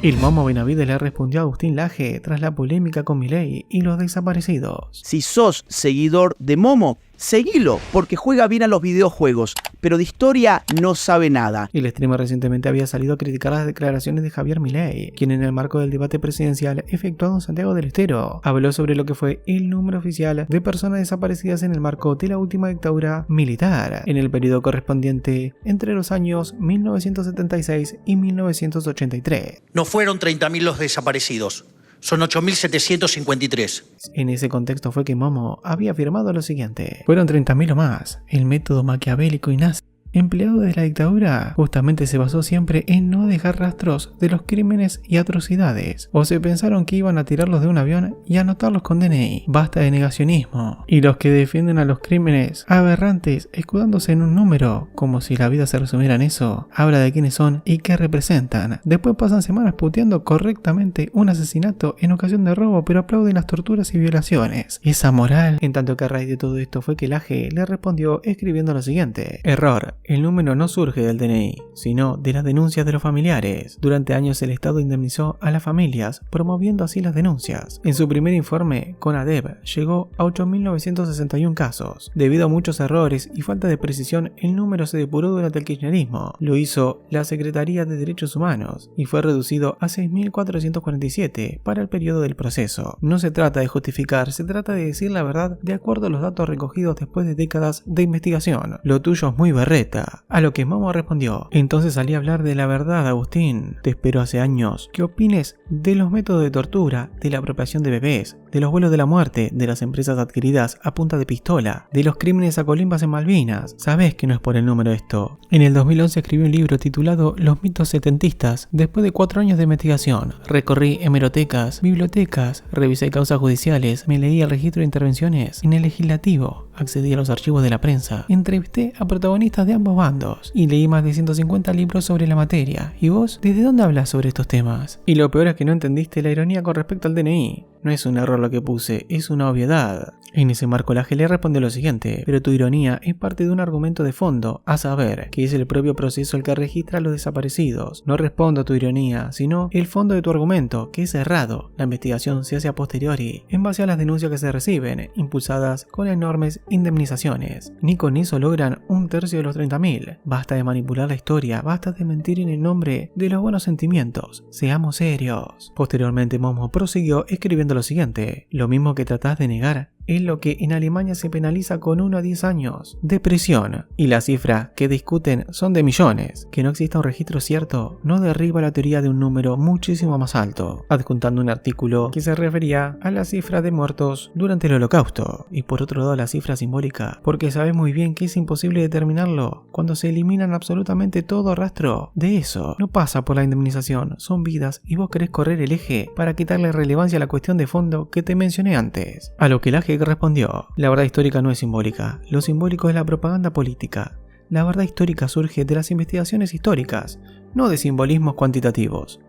El Momo Benavides le respondió a Agustín Laje tras la polémica con Milei y los desaparecidos. Si sos seguidor de Momo, seguilo, porque juega bien a los videojuegos, pero de historia no sabe nada. El streamer recientemente había salido a criticar las declaraciones de Javier Milei, quien en el marco del debate presidencial efectuado en Santiago del Estero, habló sobre lo que fue el número oficial de personas desaparecidas en el marco de la última dictadura militar, en el periodo correspondiente entre los años 1976 y 1983. No fueron 30.000 los desaparecidos. Son 8.753. En ese contexto fue que Momo había afirmado lo siguiente: fueron 30.000 o más. El método maquiavélico y nazi empleado desde la dictadura justamente se basó siempre en no dejar rastros de los crímenes y atrocidades. O se pensaron que iban a tirarlos de un avión y anotarlos con DNI. Basta de negacionismo. Y los que defienden a los crímenes aberrantes escudándose en un número, como si la vida se resumiera en eso, habla de quiénes son y qué representan. Después pasan semanas puteando correctamente un asesinato en ocasión de robo, pero aplauden las torturas y violaciones. Esa moral. En tanto que a raíz de todo esto fue que Laje le respondió escribiendo lo siguiente: error. El número no surge del DNI, sino de las denuncias de los familiares. Durante años el Estado indemnizó a las familias, promoviendo así las denuncias. En su primer informe, CONADEP llegó a 8.961 casos. Debido a muchos errores y falta de precisión, el número se depuró durante el kirchnerismo. Lo hizo la Secretaría de Derechos Humanos y fue reducido a 6.447 para el periodo del proceso. No se trata de justificar, se trata de decir la verdad de acuerdo a los datos recogidos después de décadas de investigación. Lo tuyo es muy berreta. A lo que Momo respondió: entonces salí a hablar de la verdad, Agustín. Te espero hace años que opines de los métodos de tortura, de la apropiación de bebés, de los vuelos de la muerte, de las empresas adquiridas a punta de pistola, de los crímenes a colimbas en Malvinas. Sabés que no es por el número esto. En el 2011 escribí un libro titulado Los mitos setentistas. Después de 4 años de investigación, recorrí hemerotecas, bibliotecas, revisé causas judiciales, me leí el registro de intervenciones en el legislativo, accedí a los archivos de la prensa, entrevisté a protagonistas de ambos bandos y leí más de 150 libros sobre la materia. ¿Y vos? ¿Desde dónde hablas sobre estos temas? Y lo peor es que no entendiste la ironía con respecto al DNI. No es un error lo que puse, es una obviedad. En ese marco Laje le responde lo siguiente: pero tu ironía es parte de un argumento de fondo, a saber, que es el propio proceso el que registra a los desaparecidos. No respondo a tu ironía, sino el fondo de tu argumento, que es errado. La investigación se hace a posteriori, en base a las denuncias que se reciben, impulsadas con enormes indemnizaciones. Ni con eso logran 1/3 de los 30.000. Basta de manipular la historia, basta de mentir en el nombre de los buenos sentimientos. Seamos serios. Posteriormente Momo prosiguió escribiendo lo siguiente: lo mismo que tratás de negar es lo que en Alemania se penaliza con 1 a 10 años de prisión, y las cifras que discuten son de millones. Que no exista un registro cierto no derriba la teoría de un número muchísimo más alto, adjuntando un artículo que se refería a la cifra de muertos durante el Holocausto, y por otro lado la cifra simbólica, porque sabes muy bien que es imposible determinarlo cuando se eliminan absolutamente todo rastro de eso. No pasa por la indemnización, son vidas y vos querés correr el eje para quitarle relevancia a la cuestión de fondo que te mencioné antes. A lo que Laje respondió: la verdad histórica no es simbólica, lo simbólico es la propaganda política. La verdad histórica surge de las investigaciones históricas, no de simbolismos cuantitativos.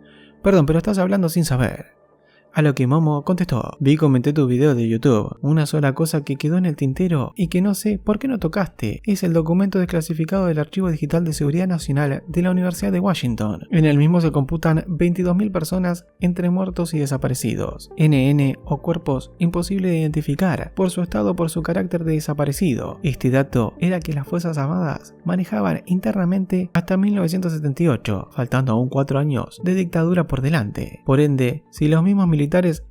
Perdón, pero estás hablando sin saber. A lo que Momo contestó: vi y comenté tu video de YouTube. Una sola cosa que quedó en el tintero y que no sé por qué no tocaste es el documento desclasificado del Archivo Digital de Seguridad Nacional de la Universidad de Washington. En el mismo se computan 22.000 personas entre muertos y desaparecidos. NN o cuerpos imposible de identificar por su estado o por su carácter de desaparecido. Este dato era que las Fuerzas Armadas manejaban internamente hasta 1978, faltando aún 4 años de dictadura por delante. Por ende, si los mismos militares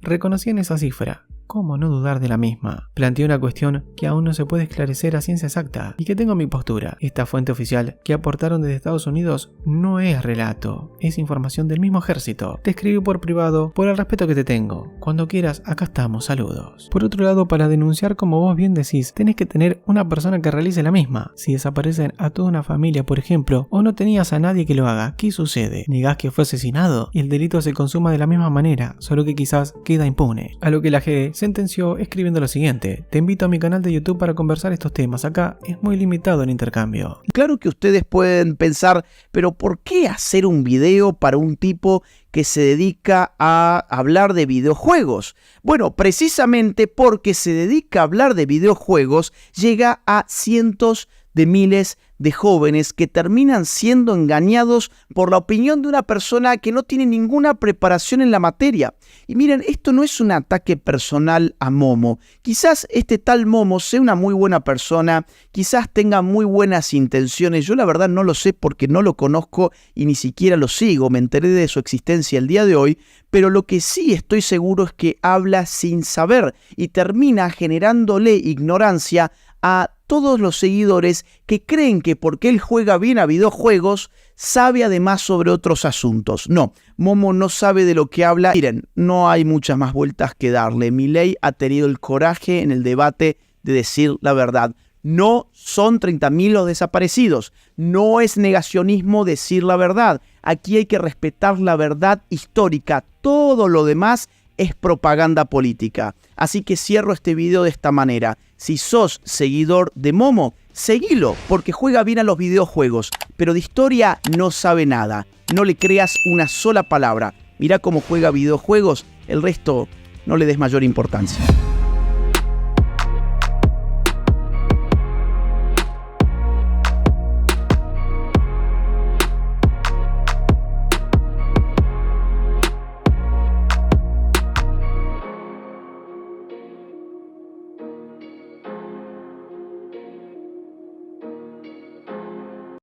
reconocían esa cifra, ¿cómo no dudar de la misma? Planteé una cuestión que aún no se puede esclarecer a ciencia exacta y que tengo mi postura. Esta fuente oficial que aportaron desde Estados Unidos no es relato, es información del mismo ejército. Te escribí por privado por el respeto que te tengo. Cuando quieras, acá estamos, saludos. Por otro lado, para denunciar, como vos bien decís, tenés que tener una persona que realice la misma. Si desaparecen a toda una familia, por ejemplo, o no tenías a nadie que lo haga, ¿qué sucede? ¿Negás que fue asesinado? Y el delito se consuma de la misma manera, solo que quizás queda impune. A lo que la G sentenció escribiendo lo siguiente: te invito a mi canal de YouTube para conversar estos temas, acá es muy limitado el intercambio. Claro que ustedes pueden pensar, pero ¿por qué hacer un video para un tipo que se dedica a hablar de videojuegos? Bueno, precisamente porque se dedica a hablar de videojuegos, llega a cientos de miles de jóvenes que terminan siendo engañados por la opinión de una persona que no tiene ninguna preparación en la materia. Y miren, esto no es un ataque personal a Momo. Quizás este tal Momo sea una muy buena persona, quizás tenga muy buenas intenciones. Yo la verdad no lo sé porque no lo conozco y ni siquiera lo sigo. Me enteré de su existencia el día de hoy, pero lo que sí estoy seguro es que habla sin saber y termina generándole ignorancia a todos los seguidores que creen que porque él juega bien a videojuegos, sabe además sobre otros asuntos. No, Momo no sabe de lo que habla. Miren, no hay muchas más vueltas que darle. Milei ha tenido el coraje en el debate de decir la verdad. No son 30.000 los desaparecidos. No es negacionismo decir la verdad. Aquí hay que respetar la verdad histórica. Todo lo demás es propaganda política. Así que cierro este video de esta manera. Si sos seguidor de Momo, seguilo, porque juega bien a los videojuegos, pero de historia no sabe nada. No le creas una sola palabra. Mirá cómo juega videojuegos, el resto no le des mayor importancia.